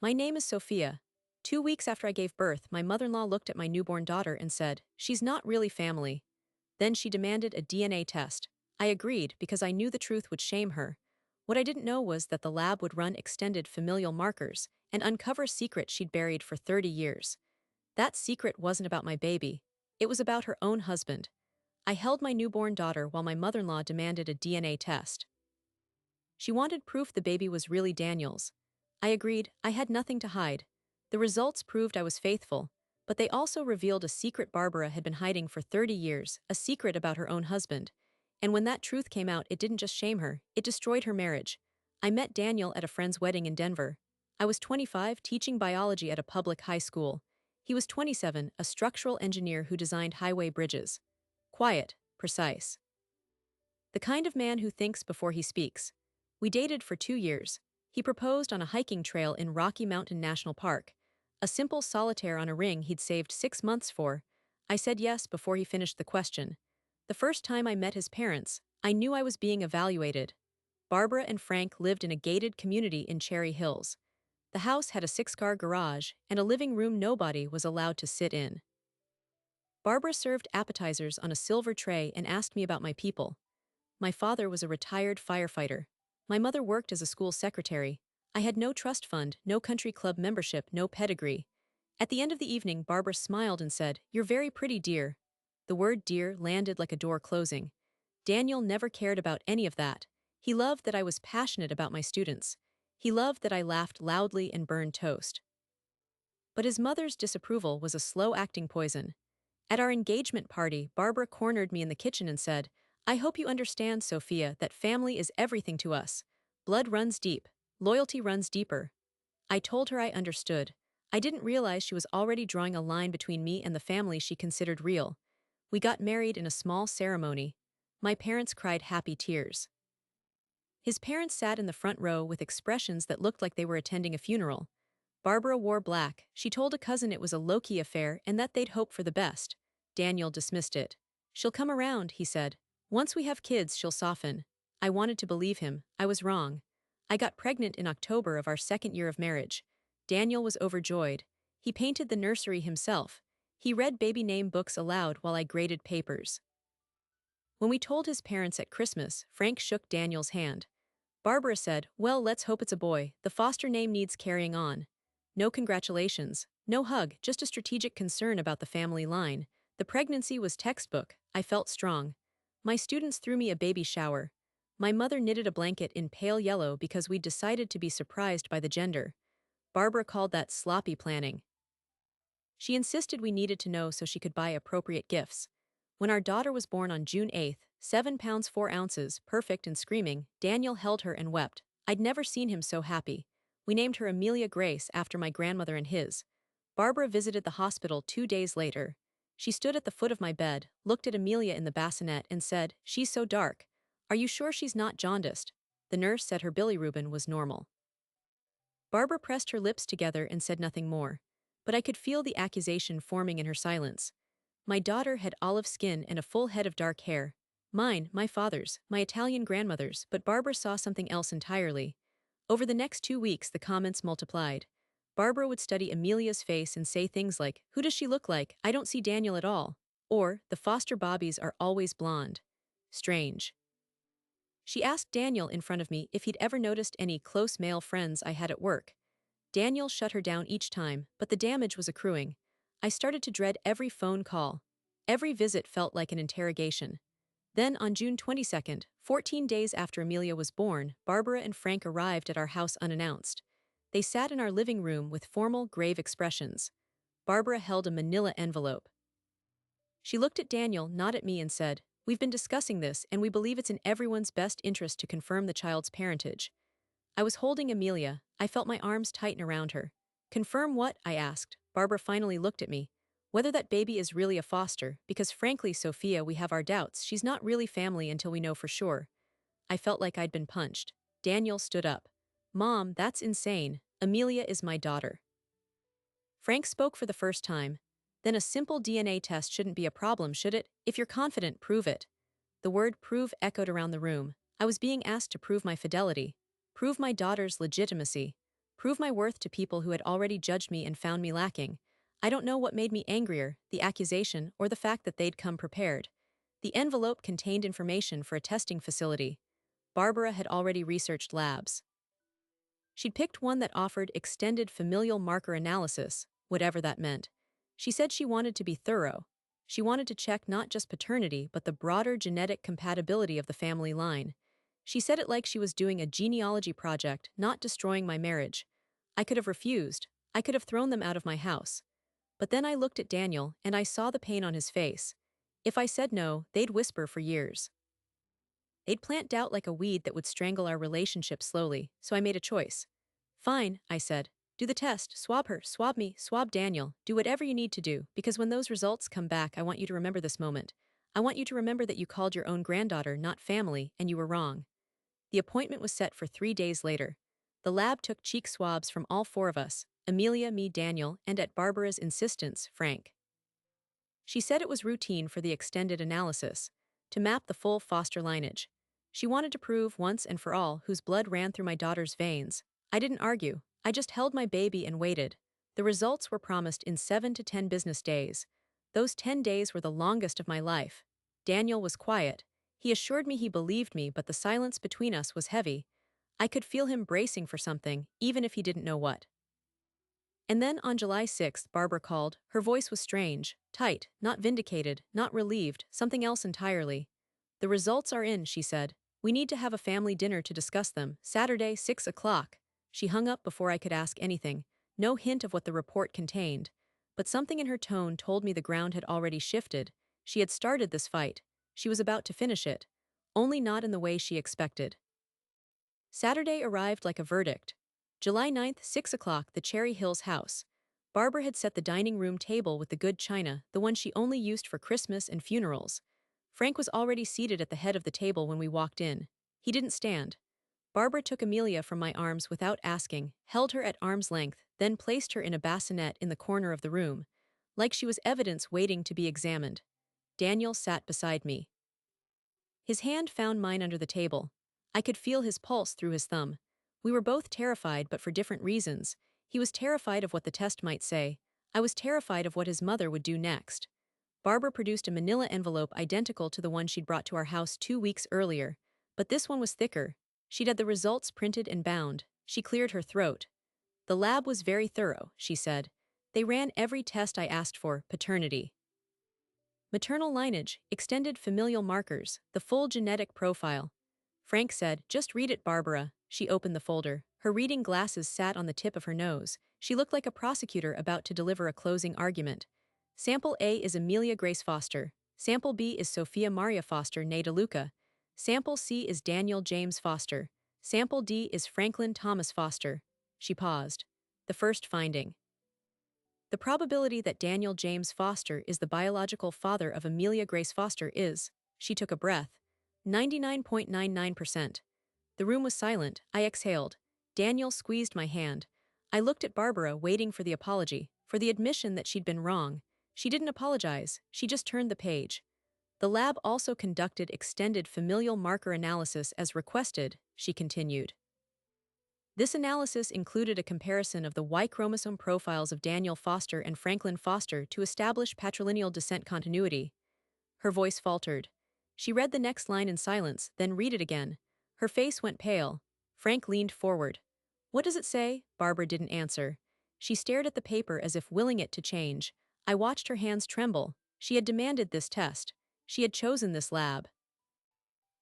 My name is Sophia. 2 weeks after I gave birth, my mother-in-law looked at my newborn daughter and said, "She's not really family." Then she demanded a DNA test. I agreed because I knew the truth would shame her. What I didn't know was that the lab would run extended familial markers and uncover a secret she'd buried for 30 years. That secret wasn't about my baby. It was about her own husband. I held my newborn daughter while my mother-in-law demanded a DNA test. She wanted proof the baby was really Daniel's. I agreed. I had nothing to hide. The results proved I was faithful, but they also revealed a secret Barbara had been hiding for 30 years, a secret about her own husband. And when that truth came out, it didn't just shame her, it destroyed her marriage. I met Daniel at a friend's wedding in Denver. I was 25, teaching biology at a public high school. He was 27, a structural engineer who designed highway bridges. Quiet, precise. The kind of man who thinks before he speaks. We dated for 2 years. He proposed on a hiking trail in Rocky Mountain National Park. A simple solitaire on a ring he'd saved 6 months for. I said yes before he finished the question. The first time I met his parents, I knew I was being evaluated. Barbara and Frank lived in a gated community in Cherry Hills. The house had a six-car garage and a living room nobody was allowed to sit in. Barbara served appetizers on a silver tray and asked me about my people. My father was a retired firefighter. My mother worked as a school secretary. I had no trust fund, no country club membership, no pedigree. At the end of the evening, Barbara smiled and said, "You're very pretty, dear." The word dear landed like a door closing. Daniel never cared about any of that. He loved that I was passionate about my students. He loved that I laughed loudly and burned toast. But his mother's disapproval was a slow-acting poison. At our engagement party, Barbara cornered me in the kitchen and said, "I hope you understand, Sophia, that family is everything to us. Blood runs deep. Loyalty runs deeper." I told her I understood. I didn't realize she was already drawing a line between me and the family she considered real. We got married in a small ceremony. My parents cried happy tears. His parents sat in the front row with expressions that looked like they were attending a funeral. Barbara wore black. She told a cousin it was a low-key affair and that they'd hope for the best. Daniel dismissed it. "She'll come around," he said. "Once we have kids, she'll soften." I wanted to believe him. I was wrong. I got pregnant in October of our second year of marriage. Daniel was overjoyed. He painted the nursery himself. He read baby name books aloud while I graded papers. When we told his parents at Christmas, Frank shook Daniel's hand. Barbara said, "Well, let's hope it's a boy. The foster name needs carrying on." No congratulations, no hug, just a strategic concern about the family line. The pregnancy was textbook. I felt strong. My students threw me a baby shower. My mother knitted a blanket in pale yellow because we'd decided to be surprised by the gender. Barbara called that sloppy planning. She insisted we needed to know so she could buy appropriate gifts. When our daughter was born on June 8th, 7 pounds 4 ounces, perfect and screaming, Daniel held her and wept. I'd never seen him so happy. We named her Amelia Grace after my grandmother and his. Barbara visited the hospital 2 days later. She stood at the foot of my bed, looked at Amelia in the bassinet and said, "She's so dark. Are you sure she's not jaundiced?" The nurse said her bilirubin was normal. Barbara pressed her lips together and said nothing more. But I could feel the accusation forming in her silence. My daughter had olive skin and a full head of dark hair. Mine, my father's, my Italian grandmother's, but Barbara saw something else entirely. Over the next 2 weeks, the comments multiplied. Barbara would study Amelia's face and say things like, "Who does she look like? I don't see Daniel at all." Or, "The foster Bobbies are always blonde." Strange. She asked Daniel in front of me if he'd ever noticed any close male friends I had at work. Daniel shut her down each time, but the damage was accruing. I started to dread every phone call. Every visit felt like an interrogation. Then on June 22nd, 14 days after Amelia was born, Barbara and Frank arrived at our house unannounced. They sat in our living room with formal, grave expressions. Barbara held a manila envelope. She looked at Daniel, not at me, and said, "We've been discussing this, and we believe it's in everyone's best interest to confirm the child's parentage." I was holding Amelia. I felt my arms tighten around her. "Confirm what?" I asked. Barbara finally looked at me. "Whether that baby is really a foster, because frankly, Sophia, we have our doubts. She's not really family until we know for sure." I felt like I'd been punched. Daniel stood up. "Mom, that's insane. Amelia is my daughter." Frank spoke for the first time. "Then a simple DNA test shouldn't be a problem, should it? If you're confident, prove it." The word prove echoed around the room. I was being asked to prove my fidelity. Prove my daughter's legitimacy. Prove my worth to people who had already judged me and found me lacking. I don't know what made me angrier, the accusation or the fact that they'd come prepared. The envelope contained information for a testing facility. Barbara had already researched labs. She'd picked one that offered extended familial marker analysis, whatever that meant. She said she wanted to be thorough. She wanted to check not just paternity but the broader genetic compatibility of the family line. She said it like she was doing a genealogy project, not destroying my marriage. I could have refused. I could have thrown them out of my house. But then I looked at Daniel and I saw the pain on his face. If I said no, they'd whisper for years. They'd plant doubt like a weed that would strangle our relationship slowly, so I made a choice. Fine, I said. Do the test, swab her, swab me, swab Daniel, do whatever you need to do, because when those results come back, I want you to remember this moment. I want you to remember that you called your own granddaughter not family, and you were wrong. The appointment was set for 3 days later. The lab took cheek swabs from all four of us, Amelia, me, Daniel, and at Barbara's insistence, Frank. She said it was routine for the extended analysis, to map the full foster lineage. She wanted to prove once and for all whose blood ran through my daughter's veins. I didn't argue. I just held my baby and waited. The results were promised in 7 to 10 business days. Those 10 days were the longest of my life. Daniel was quiet. He assured me he believed me, but the silence between us was heavy. I could feel him bracing for something, even if he didn't know what. And then on July 6th, Barbara called. Her voice was strange, tight, not vindicated, not relieved, something else entirely. The results are in, she said. We need to have a family dinner to discuss them, Saturday, 6 o'clock. She hung up before I could ask anything, no hint of what the report contained. But something in her tone told me the ground had already shifted. She had started this fight. She was about to finish it. Only not in the way she expected. Saturday arrived like a verdict. July 9th, 6 o'clock, the Cherry Hills house. Barbara had set the dining room table with the good china, the one she only used for Christmas and funerals. Frank was already seated at the head of the table when we walked in. He didn't stand. Barbara took Amelia from my arms without asking, held her at arm's length, then placed her in a bassinet in the corner of the room, like she was evidence waiting to be examined. Daniel sat beside me. His hand found mine under the table. I could feel his pulse through his thumb. We were both terrified, but for different reasons. He was terrified of what the test might say. I was terrified of what his mother would do next. Barbara produced a manila envelope identical to the one she'd brought to our house 2 weeks earlier, but this one was thicker. She'd had the results printed and bound. She cleared her throat. The lab was very thorough, she said. They ran every test I asked for, paternity, maternal lineage, extended familial markers, the full genetic profile. Frank said, just read it, Barbara. She opened the folder. Her reading glasses sat on the tip of her nose. She looked like a prosecutor about to deliver a closing argument. Sample A is Amelia Grace Foster. Sample B is Sophia Maria Foster, née DeLuca. Sample C is Daniel James Foster. Sample D is Franklin Thomas Foster. She paused. The first finding. The probability that Daniel James Foster is the biological father of Amelia Grace Foster is, she took a breath, 99.99%. The room was silent. I exhaled. Daniel squeezed my hand. I looked at Barbara, waiting for the apology, for the admission that she'd been wrong. She didn't apologize. She just turned the page. The lab also conducted extended familial marker analysis as requested, she continued. This analysis included a comparison of the Y chromosome profiles of Daniel Foster and Franklin Foster to establish patrilineal descent continuity. Her voice faltered. She read the next line in silence, then read it again. Her face went pale. Frank leaned forward. What does it say? Barbara didn't answer. She stared at the paper as if willing it to change. I watched her hands tremble. She had demanded this test. She had chosen this lab.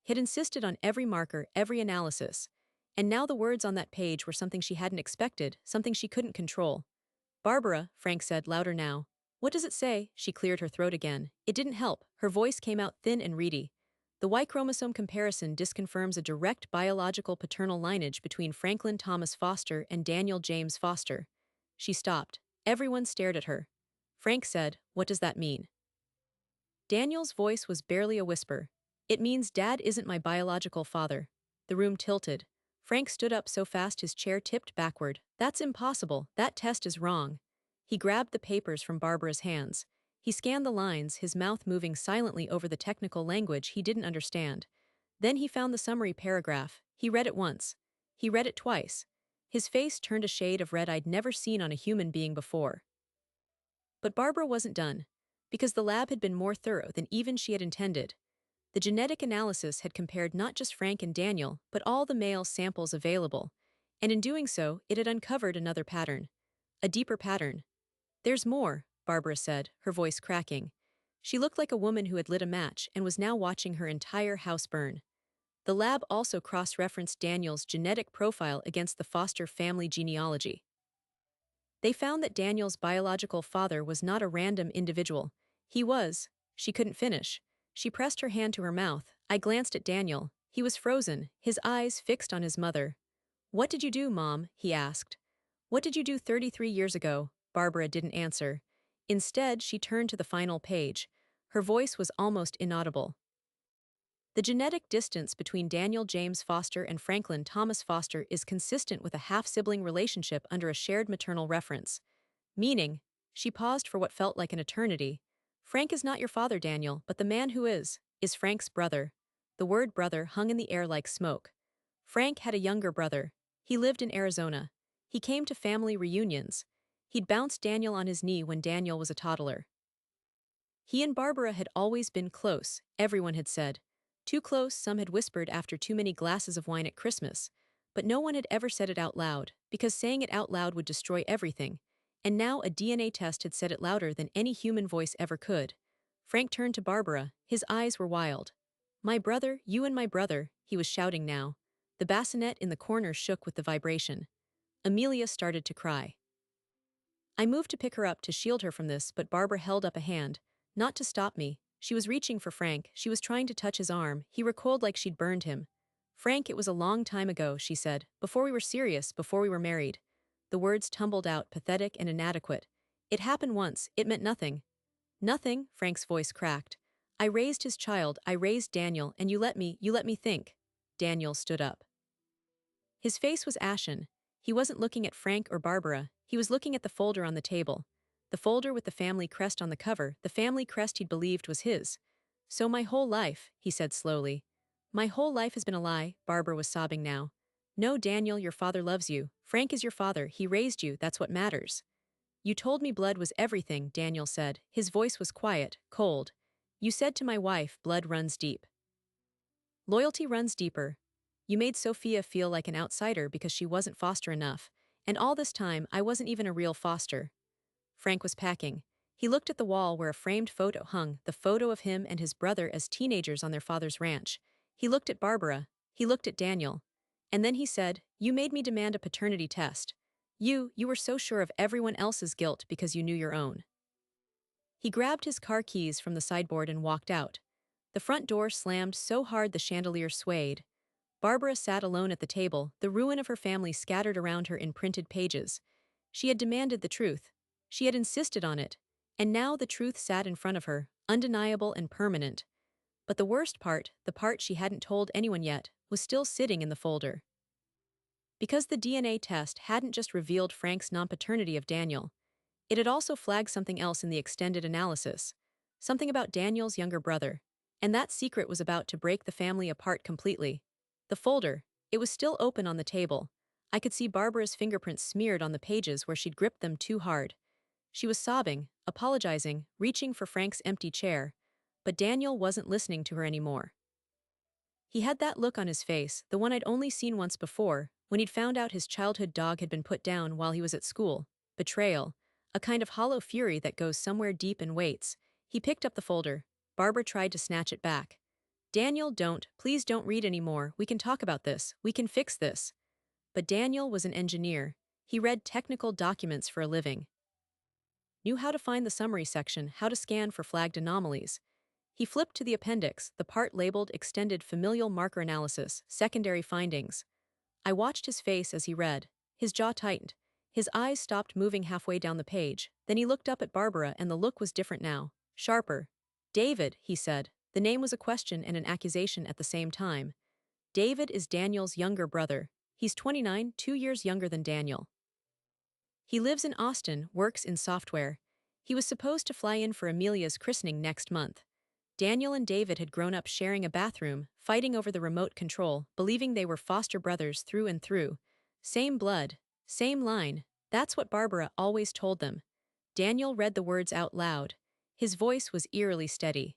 Had insisted on every marker, every analysis. And now the words on that page were something she hadn't expected, something she couldn't control. Barbara, Frank said, louder now. What does it say? She cleared her throat again. It didn't help. Her voice came out thin and reedy. The Y chromosome comparison disconfirms a direct biological paternal lineage between Franklin Thomas Foster and Daniel James Foster. She stopped. Everyone stared at her. Frank said, What does that mean? Daniel's voice was barely a whisper. It means Dad isn't my biological father. The room tilted. Frank stood up so fast his chair tipped backward. That's impossible. That test is wrong. He grabbed the papers from Barbara's hands. He scanned the lines, his mouth moving silently over the technical language he didn't understand. Then he found the summary paragraph. He read it once. He read it twice. His face turned a shade of red I'd never seen on a human being before. But Barbara wasn't done, because the lab had been more thorough than even she had intended. The genetic analysis had compared not just Frank and Daniel, but all the male samples available, and in doing so, it had uncovered another pattern. A deeper pattern. "There's more," Barbara said, her voice cracking. She looked like a woman who had lit a match and was now watching her entire house burn. The lab also cross-referenced Daniel's genetic profile against the Foster family genealogy. They found that Daniel's biological father was not a random individual. He was. She couldn't finish. She pressed her hand to her mouth. I glanced at Daniel. He was frozen, his eyes fixed on his mother. "What did you do, Mom?" he asked. "What did you do 33 years ago?" Barbara didn't answer. Instead, she turned to the final page. Her voice was almost inaudible. The genetic distance between Daniel James Foster and Franklin Thomas Foster is consistent with a half-sibling relationship under a shared maternal reference. Meaning, she paused for what felt like an eternity. "Frank is not your father, Daniel, but the man who is Frank's brother." The word brother hung in the air like smoke. Frank had a younger brother. He lived in Arizona. He came to family reunions. He'd bounced Daniel on his knee when Daniel was a toddler. He and Barbara had always been close, everyone had said. Too close, some had whispered after too many glasses of wine at Christmas. But no one had ever said it out loud, because saying it out loud would destroy everything. And now a DNA test had said it louder than any human voice ever could. Frank turned to Barbara, his eyes were wild. "My brother, you and my brother," he was shouting now. The bassinet in the corner shook with the vibration. Amelia started to cry. I moved to pick her up to shield her from this, but Barbara held up a hand. Not to stop me. She was reaching for Frank, she was trying to touch his arm, he recoiled like she'd burned him. "Frank, it was a long time ago," she said, "before we were serious, before we were married." The words tumbled out, pathetic and inadequate. "It happened once, it meant nothing." "Nothing," Frank's voice cracked. "I raised his child, I raised Daniel, and you let me think." Daniel stood up. His face was ashen. He wasn't looking at Frank or Barbara, he was looking at the folder on the table. The folder with the family crest on the cover, the family crest he'd believed was his. "So my whole life," he said slowly. "My whole life has been a lie," Barbara was sobbing now. "No, Daniel, your father loves you. Frank is your father, he raised you, that's what matters." "You told me blood was everything," Daniel said. His voice was quiet, cold. "You said to my wife, blood runs deep. Loyalty runs deeper. You made Sophia feel like an outsider because she wasn't Foster enough. And all this time, I wasn't even a real Foster." Frank was packing. He looked at the wall where a framed photo hung, the photo of him and his brother as teenagers on their father's ranch. He looked at Barbara. He looked at Daniel. And then he said, "You made me demand a paternity test. You were so sure of everyone else's guilt because you knew your own." He grabbed his car keys from the sideboard and walked out. The front door slammed so hard the chandelier swayed. Barbara sat alone at the table, the ruin of her family scattered around her in printed pages. She had demanded the truth. She had insisted on it. And now the truth sat in front of her, undeniable and permanent. But the worst part, the part she hadn't told anyone yet, was still sitting in the folder. Because the DNA test hadn't just revealed Frank's non-paternity of Daniel, it had also flagged something else in the extended analysis. Something about Daniel's younger brother. And that secret was about to break the family apart completely. The folder, it was still open on the table. I could see Barbara's fingerprints smeared on the pages where she'd gripped them too hard. She was sobbing, apologizing, reaching for Frank's empty chair. But Daniel wasn't listening to her anymore. He had that look on his face, the one I'd only seen once before, when he'd found out his childhood dog had been put down while he was at school. Betrayal. A kind of hollow fury that goes somewhere deep and waits. He picked up the folder. Barbara tried to snatch it back. "Daniel, please don't read anymore, we can talk about this, we can fix this." But Daniel was an engineer. He read technical documents for a living. Knew how to find the summary section, how to scan for flagged anomalies. He flipped to the appendix, the part labeled Extended Familial Marker Analysis, Secondary Findings. I watched his face as he read. His jaw tightened. His eyes stopped moving halfway down the page. Then he looked up at Barbara and the look was different now. Sharper. "David," he said. The name was a question and an accusation at the same time. "David is Daniel's younger brother. He's 29, 2 years younger than Daniel. He lives in Austin, works in software. He was supposed to fly in for Amelia's christening next month. Daniel and David had grown up sharing a bathroom, fighting over the remote control, believing they were foster brothers through and through. Same blood, same line, that's what Barbara always told them. Daniel read the words out loud. His voice was eerily steady.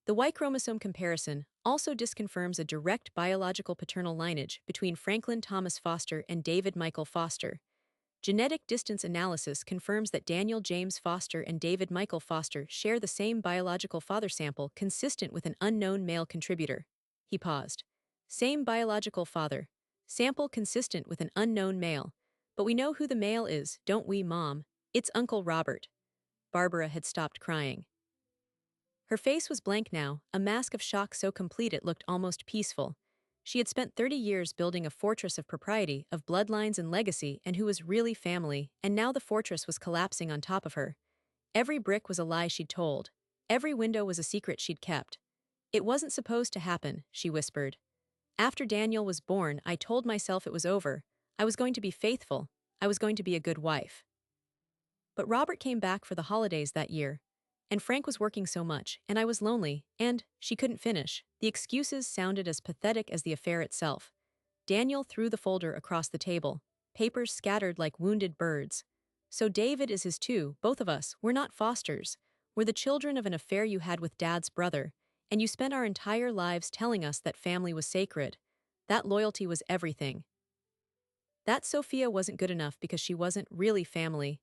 The Y chromosome comparison also disconfirms a direct biological paternal lineage between Franklin Thomas Foster and David Michael Foster. Genetic distance analysis confirms that Daniel James Foster and David Michael Foster share the same biological father sample consistent with an unknown male contributor. He paused. Same biological father. Sample consistent with an unknown male. But we know who the male is, don't we, Mom? It's Uncle Robert. Barbara had stopped crying. Her face was blank now, a mask of shock so complete it looked almost peaceful. She had spent 30 years building a fortress of propriety, of bloodlines and legacy, and who was really family, and now the fortress was collapsing on top of her. Every brick was a lie she'd told. Every window was a secret she'd kept. It wasn't supposed to happen, she whispered. After Daniel was born, I told myself it was over. I was going to be faithful. I was going to be a good wife. But Robert came back for the holidays that year. And Frank was working so much, and I was lonely, and she couldn't finish. The excuses sounded as pathetic as the affair itself. Daniel threw the folder across the table, papers scattered like wounded birds. So David is his too, both of us, we're not Fosters. We're the children of an affair you had with Dad's brother, and you spent our entire lives telling us that family was sacred. That loyalty was everything. That Sophia wasn't good enough because she wasn't really family.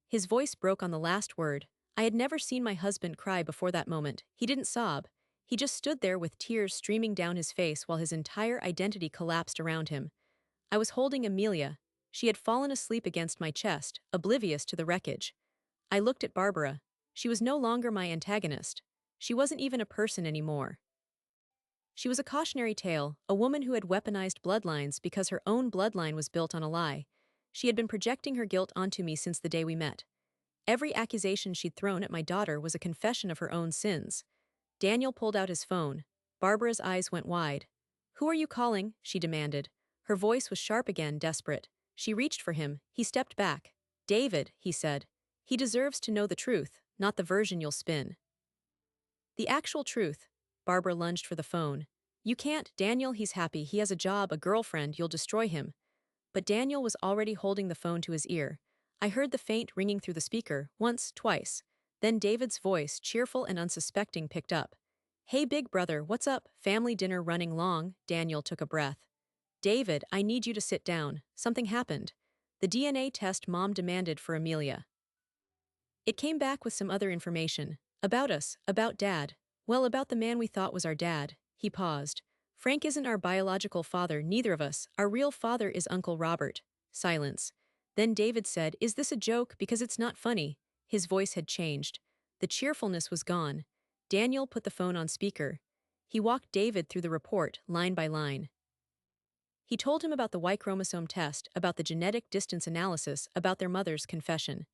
His voice broke on the last word. I had never seen my husband cry before that moment. He didn't sob. He just stood there with tears streaming down his face while his entire identity collapsed around him. I was holding Amelia. She had fallen asleep against my chest, oblivious to the wreckage. I looked at Barbara. She was no longer my antagonist. She wasn't even a person anymore. She was a cautionary tale, a woman who had weaponized bloodlines because her own bloodline was built on a lie. She had been projecting her guilt onto me since the day we met. Every accusation she'd thrown at my daughter was a confession of her own sins. Daniel pulled out his phone. Barbara's eyes went wide. Who are you calling? She demanded. Her voice was sharp again, desperate. She reached for him. He stepped back. David, he said. He deserves to know the truth, not the version you'll spin. The actual truth. Barbara lunged for the phone. You can't, Daniel, he's happy, he has a job, a girlfriend, you'll destroy him. But Daniel was already holding the phone to his ear. I heard the faint ringing through the speaker, once, twice. Then David's voice, cheerful and unsuspecting, picked up. Hey big brother, what's up? Family dinner running long? Daniel took a breath. David, I need you to sit down. Something happened. The DNA test Mom demanded for Amelia. It came back with some other information. About us, about Dad. Well, about the man we thought was our dad. He paused. Frank isn't our biological father, neither of us. Our real father is Uncle Robert. Silence. Then David said, Is this a joke? Because it's not funny. His voice had changed. The cheerfulness was gone. Daniel put the phone on speaker. He walked David through the report, line by line. He told him about the Y chromosome test, about the genetic distance analysis, about their mother's confession.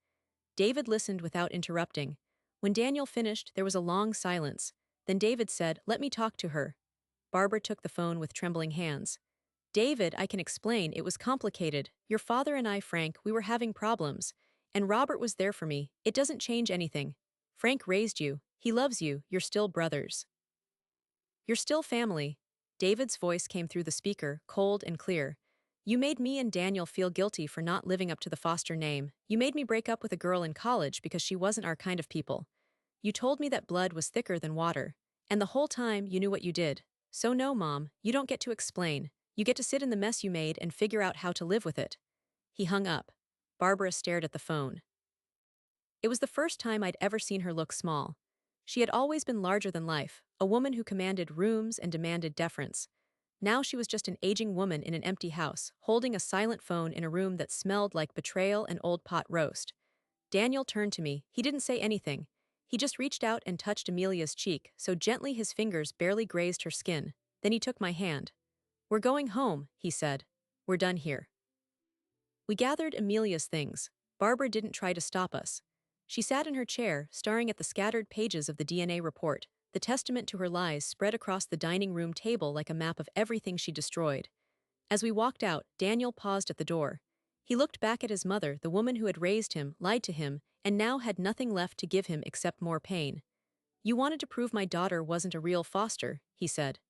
David listened without interrupting. When Daniel finished, there was a long silence. Then David said, Let me talk to her. Barbara took the phone with trembling hands. David, I can explain, it was complicated. Your father and I, Frank, we were having problems. And Robert was there for me. It doesn't change anything. Frank raised you. He loves you. You're still brothers. You're still family. David's voice came through the speaker, cold and clear. You made me and Daniel feel guilty for not living up to the Foster name. You made me break up with a girl in college because she wasn't our kind of people. You told me that blood was thicker than water. And the whole time you knew what you did. So no, Mom, you don't get to explain. You get to sit in the mess you made and figure out how to live with it. He hung up. Barbara stared at the phone. It was the first time I'd ever seen her look small. She had always been larger than life, a woman who commanded rooms and demanded deference. Now she was just an aging woman in an empty house, holding a silent phone in a room that smelled like betrayal and old pot roast. Daniel turned to me. He didn't say anything. He just reached out and touched Amelia's cheek, so gently his fingers barely grazed her skin. Then he took my hand. We're going home, he said. We're done here. We gathered Amelia's things. Barbara didn't try to stop us. She sat in her chair, staring at the scattered pages of the DNA report. The testament to her lies spread across the dining room table like a map of everything she destroyed. As we walked out, Daniel paused at the door. He looked back at his mother, the woman who had raised him, lied to him, and now had nothing left to give him except more pain. You wanted to prove my daughter wasn't a real Foster, he said.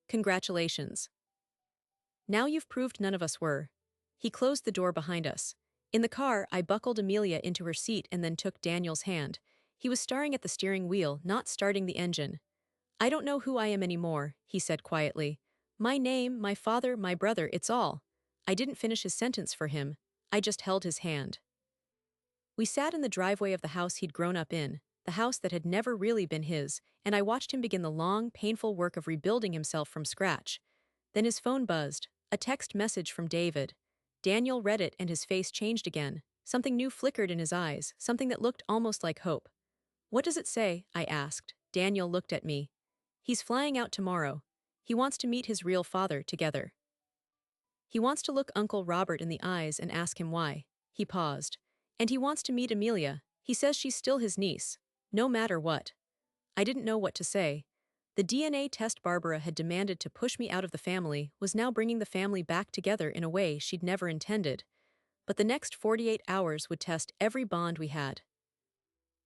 Congratulations. Now you've proved none of us were. He closed the door behind us. In the car, I buckled Amelia into her seat and then took Daniel's hand. He was staring at the steering wheel, not starting the engine. I don't know who I am anymore, he said quietly. My name, my father, my brother, it's all. I didn't finish his sentence for him. I just held his hand. We sat in the driveway of the house he'd grown up in, the house that had never really been his, and I watched him begin the long, painful work of rebuilding himself from scratch. Then his phone buzzed, a text message from David. Daniel read it and his face changed again. Something new flickered in his eyes, something that looked almost like hope. What does it say? I asked. Daniel looked at me. He's flying out tomorrow. He wants to meet his real father together. He wants to look Uncle Robert in the eyes and ask him why. He paused. And he wants to meet Amelia. He says she's still his niece. No matter what. I didn't know what to say. The DNA test Barbara had demanded to push me out of the family was now bringing the family back together in a way she'd never intended. But the next 48 hours would test every bond we had.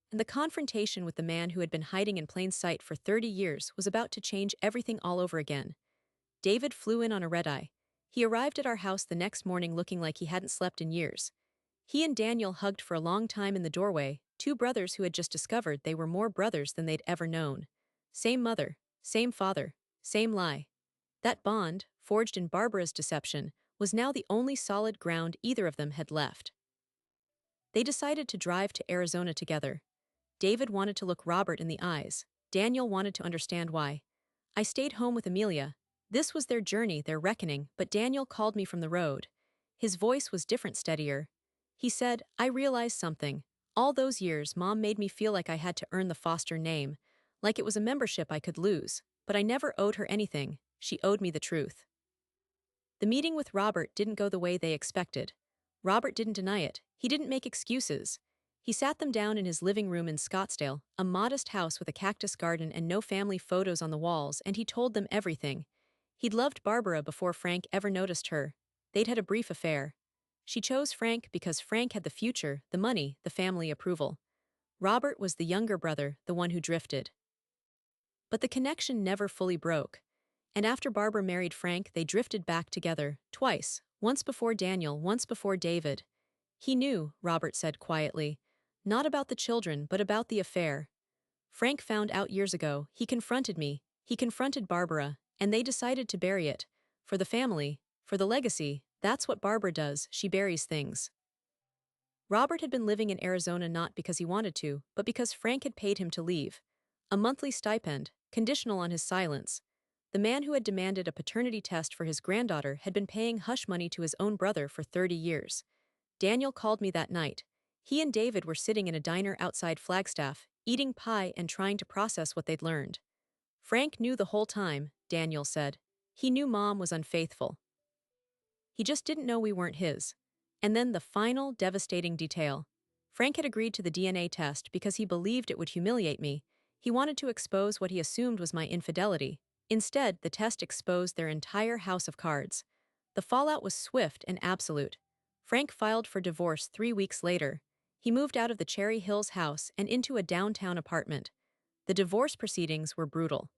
And the confrontation with the man who had been hiding in plain sight for 30 years was about to change everything all over again. David flew in on a red-eye. He arrived at our house the next morning looking like he hadn't slept in years. He and Daniel hugged for a long time in the doorway, two brothers who had just discovered they were more brothers than they'd ever known. Same mother, same father, same lie. That bond, forged in Barbara's deception, was now the only solid ground either of them had left. They decided to drive to Arizona together. David wanted to look Robert in the eyes. Daniel wanted to understand why. I stayed home with Amelia. This was their journey, their reckoning, but Daniel called me from the road. His voice was different, steadier. He said, I realized something. All those years, Mom made me feel like I had to earn the Foster name, like it was a membership I could lose, but I never owed her anything. She owed me the truth. The meeting with Robert didn't go the way they expected. Robert didn't deny it. He didn't make excuses. He sat them down in his living room in Scottsdale, a modest house with a cactus garden and no family photos on the walls, and he told them everything. He'd loved Barbara before Frank ever noticed her. They'd had a brief affair. She chose Frank because Frank had the future, the money, the family approval. Robert was the younger brother, the one who drifted. But the connection never fully broke. And after Barbara married Frank, they drifted back together, twice, once before Daniel, once before David. He knew, Robert said quietly, not about the children, but about the affair. Frank found out years ago. He confronted me. He confronted Barbara, and they decided to bury it. For the family, for the legacy, that's what Barbara does, she buries things. Robert had been living in Arizona not because he wanted to, but because Frank had paid him to leave. A monthly stipend, conditional on his silence. The man who had demanded a paternity test for his granddaughter had been paying hush money to his own brother for 30 years. Daniel called me that night. He and David were sitting in a diner outside Flagstaff, eating pie and trying to process what they'd learned. Frank knew the whole time, Daniel said. He knew Mom was unfaithful. He just didn't know we weren't his. And then the final, devastating detail. Frank had agreed to the DNA test because he believed it would humiliate me. He wanted to expose what he assumed was my infidelity. Instead, the test exposed their entire house of cards. The fallout was swift and absolute. Frank filed for divorce 3 weeks later. He moved out of the Cherry Hills house and into a downtown apartment. The divorce proceedings were brutal.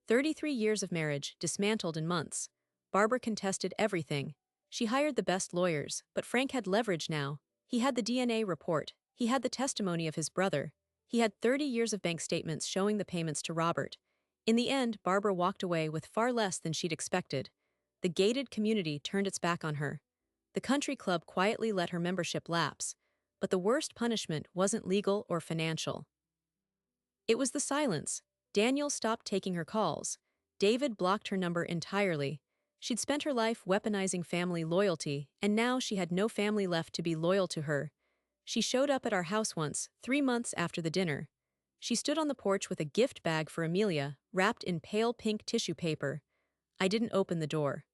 33 years of marriage dismantled in months. Barbara contested everything. She hired the best lawyers, but Frank had leverage now. He had the DNA report. He had the testimony of his brother. He had 30 years of bank statements showing the payments to Robert. In the end, Barbara walked away with far less than she'd expected. The gated community turned its back on her. The country club quietly let her membership lapse. But the worst punishment wasn't legal or financial. It was the silence. Daniel stopped taking her calls. David blocked her number entirely. She'd spent her life weaponizing family loyalty, and now she had no family left to be loyal to her. She showed up at our house once, 3 months after the dinner. She stood on the porch with a gift bag for Amelia, wrapped in pale pink tissue paper. I didn't open the door.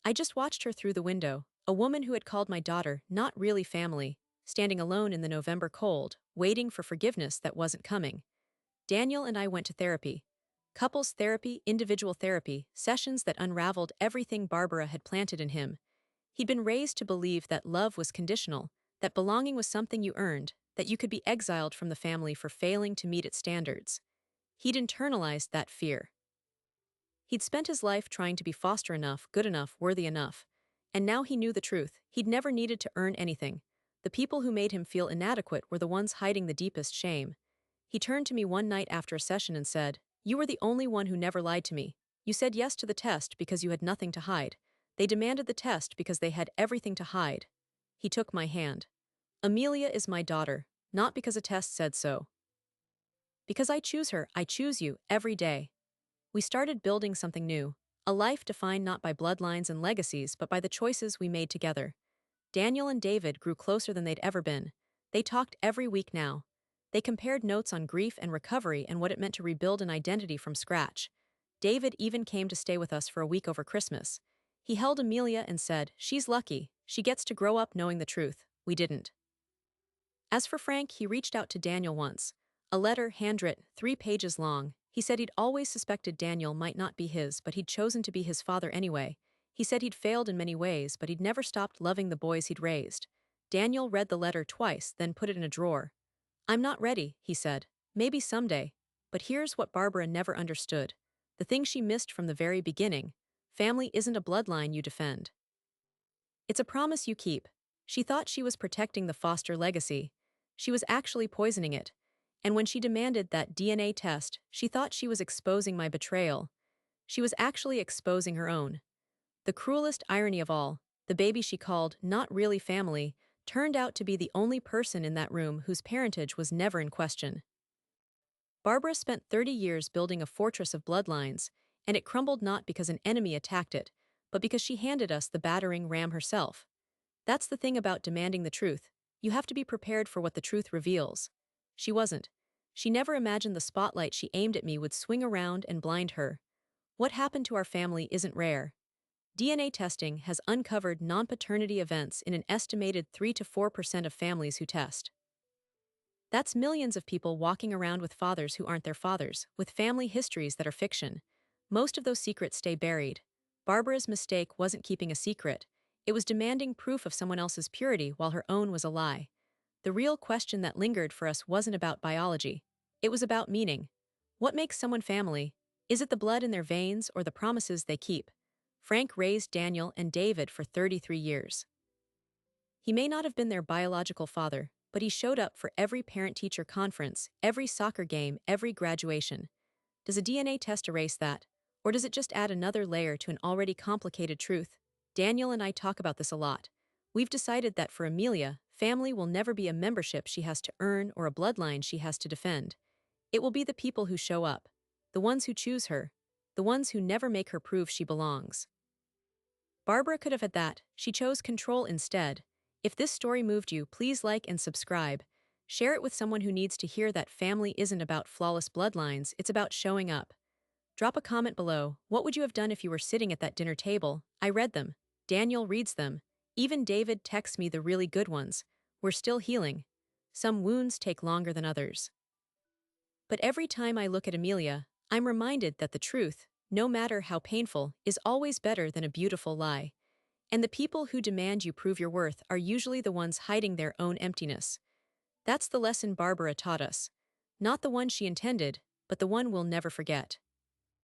I just watched her through the window, a woman who had called my daughter not really family, standing alone in the November cold, waiting for forgiveness that wasn't coming. Daniel and I went to therapy. Couples therapy, individual therapy, sessions that unraveled everything Barbara had planted in him. He'd been raised to believe that love was conditional, that belonging was something you earned, that you could be exiled from the family for failing to meet its standards. He'd internalized that fear. He'd spent his life trying to be foster enough, good enough, worthy enough. And now he knew the truth. He'd never needed to earn anything. The people who made him feel inadequate were the ones hiding the deepest shame. He turned to me one night after a session and said, "You were the only one who never lied to me. You said yes to the test because you had nothing to hide. They demanded the test because they had everything to hide." He took my hand. "Amelia is my daughter, not because a test said so. Because I choose her, I choose you, every day." We started building something new, a life defined not by bloodlines and legacies but by the choices we made together. Daniel and David grew closer than they'd ever been. They talked every week now. They compared notes on grief and recovery and what it meant to rebuild an identity from scratch. David even came to stay with us for a week over Christmas. He held Amelia and said, "She's lucky. She gets to grow up knowing the truth. We didn't." As for Frank, he reached out to Daniel once. A letter, handwritten, 3 pages long. He said he'd always suspected Daniel might not be his, but he'd chosen to be his father anyway. He said he'd failed in many ways, but he'd never stopped loving the boys he'd raised. Daniel read the letter twice, then put it in a drawer. "I'm not ready," he said. "Maybe someday." But here's what Barbara never understood. The thing she missed from the very beginning. Family isn't a bloodline you defend. It's a promise you keep. She thought she was protecting the Foster legacy. She was actually poisoning it. And when she demanded that DNA test, she thought she was exposing my betrayal. She was actually exposing her own. The cruelest irony of all, the baby she called not really family turned out to be the only person in that room whose parentage was never in question. Barbara spent 30 years building a fortress of bloodlines, and it crumbled not because an enemy attacked it, but because she handed us the battering ram herself. That's the thing about demanding the truth. You have to be prepared for what the truth reveals. She wasn't. She never imagined the spotlight she aimed at me would swing around and blind her. What happened to our family isn't rare. DNA testing has uncovered non-paternity events in an estimated 3 to 4% of families who test. That's millions of people walking around with fathers who aren't their fathers, with family histories that are fiction. Most of those secrets stay buried. Barbara's mistake wasn't keeping a secret. It was demanding proof of someone else's purity while her own was a lie. The real question that lingered for us wasn't about biology. It was about meaning. What makes someone family? Is it the blood in their veins or the promises they keep? Frank raised Daniel and David for 33 years. He may not have been their biological father, but he showed up for every parent-teacher conference, every soccer game, every graduation. Does a DNA test erase that? Or does it just add another layer to an already complicated truth? Daniel and I talk about this a lot. We've decided that for Amelia, family will never be a membership she has to earn or a bloodline she has to defend. It will be the people who show up, the ones who choose her, the ones who never make her prove she belongs. Barbara could have had that. She chose control instead. If this story moved you, please like and subscribe. Share it with someone who needs to hear that family isn't about flawless bloodlines, it's about showing up. Drop a comment below. What would you have done if you were sitting at that dinner table? I read them. Daniel reads them. Even David texts me the really good ones. We're still healing. Some wounds take longer than others. But every time I look at Amelia, I'm reminded that the truth, no matter how painful, is always better than a beautiful lie. And the people who demand you prove your worth are usually the ones hiding their own emptiness. That's the lesson Barbara taught us. Not the one she intended, but the one we'll never forget.